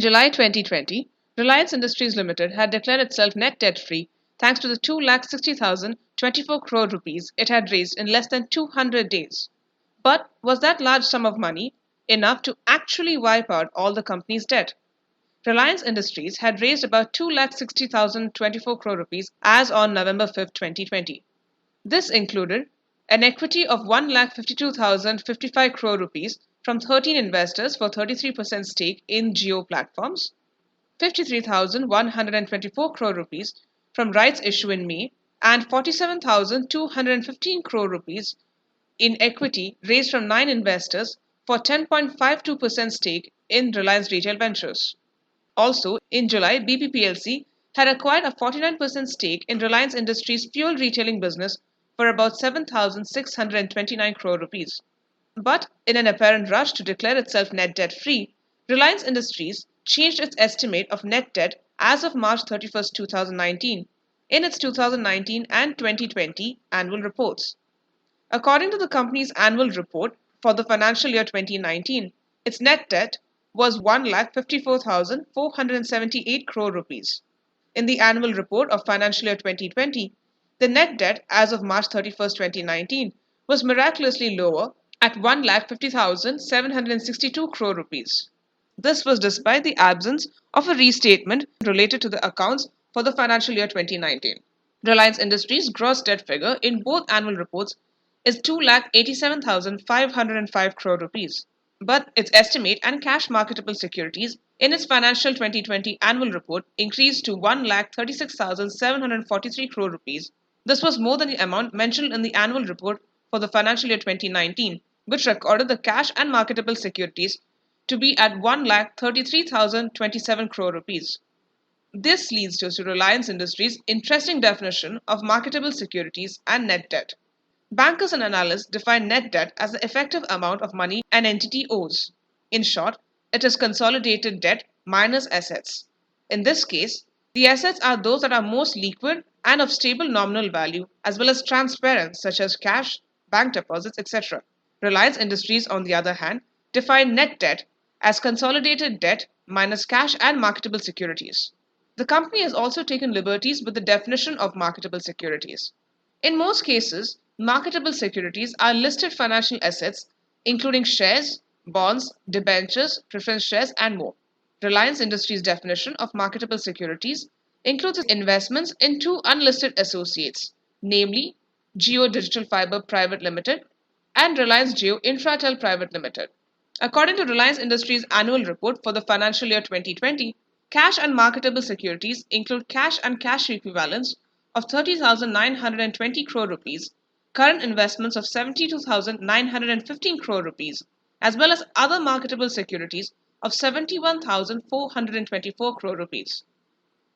July 2020, Reliance Industries Limited had declared itself net debt-free thanks to the 2,60,024 crore rupees it had raised in less than 200 days. But was that large sum of money enough to actually wipe out all the company's debt? Reliance Industries had raised about 2,60,024 crore rupees as on November 5, 2020. This included an equity of 1,52,055 crore rupees from 13 investors for 33% stake in Geo Platforms, 53,124 crore rupees from rights issue in May, and 47,215 crore rupees in equity raised from 9 investors for 10.52% stake in Reliance Retail Ventures. Also, in July, BPPLC had acquired a 49% stake in Reliance Industries' fuel retailing business for about 7,629 crore rupees. But in an apparent rush to declare itself net debt-free, Reliance Industries changed its estimate of net debt as of March 31, 2019 in its 2019 and 2020 annual reports. According to the company's annual report for the financial year 2019, its net debt was 1,54,478 crore rupees. In the annual report of financial year 2020, the net debt as of March 31, 2019 was miraculously lower at 1,50,762 crore rupees. This was despite the absence of a restatement related to the accounts for the financial year 2019. Reliance Industries' gross debt figure in both annual reports is 2,87,505 crore rupees. But its estimate and cash marketable securities in its financial 2020 annual report increased to 1,36,743 crore rupees. This was more than the amount mentioned in the annual report for the financial year 2019, which recorded the cash and marketable securities to be at 1,33,027 crore rupees. This leads to Reliance Industries' interesting definition of marketable securities and net debt. Bankers and analysts define net debt as the effective amount of money an entity owes. In short, it is consolidated debt minus assets. In this case, the assets are those that are most liquid and of stable nominal value, as well as transparent, such as cash, bank deposits, etc. Reliance Industries, on the other hand, define net debt as consolidated debt minus cash and marketable securities. The company has also taken liberties with the definition of marketable securities. In most cases, marketable securities are listed financial assets, including shares, bonds, debentures, preference shares, and more. Reliance Industries' definition of marketable securities includes investments in two unlisted associates, namely Jio Digital Fiber Private Limited and Reliance Jio Infratel Private Limited. According to Reliance Industries' annual report for the financial year 2020, cash and marketable securities include cash and cash equivalents of 30,920 crore rupees, current investments of 72,915 crore rupees, as well as other marketable securities of 71,424 crore rupees.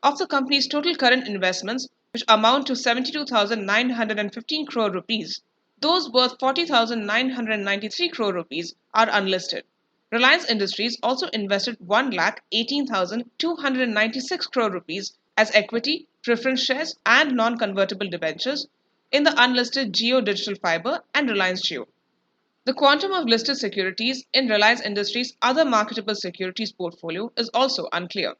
Of the company's total current investments, which amount to 72,915 crore rupees, those worth 40,993 crore rupees are unlisted. Reliance Industries also invested 1,18,296 crore rupees as equity, preference shares, and non-convertible debentures in the unlisted Jio Digital Fiber and Reliance Jio. The quantum of listed securities in Reliance Industries' other marketable securities portfolio is also unclear.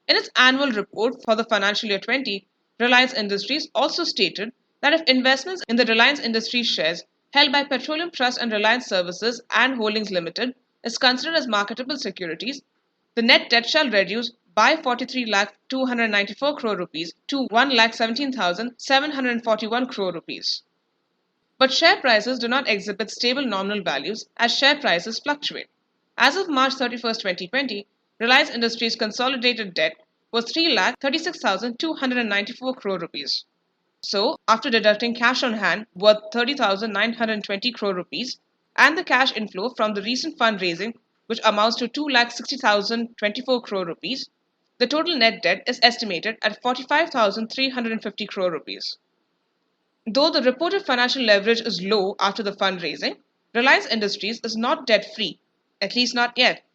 In its annual report for the financial year 20, Reliance Industries also stated that if investments in the Reliance Industries shares held by Petroleum Trust and Reliance Services and Holdings Limited is considered as marketable securities, the net debt shall reduce by 43,294 crore rupees to 1,17,741 crore rupees. But share prices do not exhibit stable nominal values as share prices fluctuate. As of March 31, 2020, Reliance Industries' consolidated debt was 3,36,294 crore rupees. So, after deducting cash on hand worth 30,920 crore rupees and the cash inflow from the recent fundraising, which amounts to 2,60,024 crore rupees, the total net debt is estimated at 45,350 crore rupees. Though the reported financial leverage is low after the fundraising, Reliance Industries is not debt-free, at least not yet.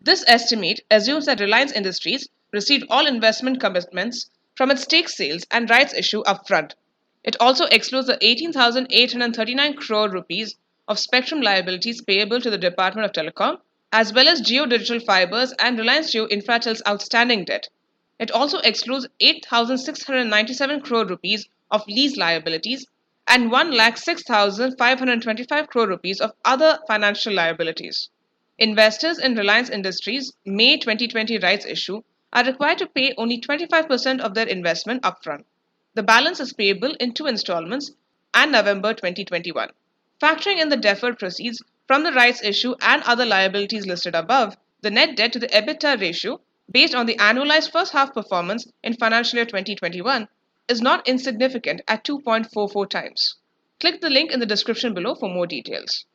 This estimate assumes that Reliance Industries received all investment commitments from its stake sales and rights issue upfront. It also excludes the 18,839 crore rupees of spectrum liabilities payable to the Department of Telecom as well as Jio Digital Fibers and Reliance Jio Infratel's outstanding debt. It also excludes 8,697 crore rupees of lease liabilities and 1,06,525 crore rupees of other financial liabilities. Investors in Reliance Industries' May 2020 rights issue are required to pay only 25% of their investment upfront. The balance is payable in two installments and November 2021. Factoring in the deferred proceeds from the rights issue and other liabilities listed above, the net debt to the EBITDA ratio, based on the annualized first half performance in financial year 2021, is not insignificant at 2.44 times. Click the link in the description below for more details.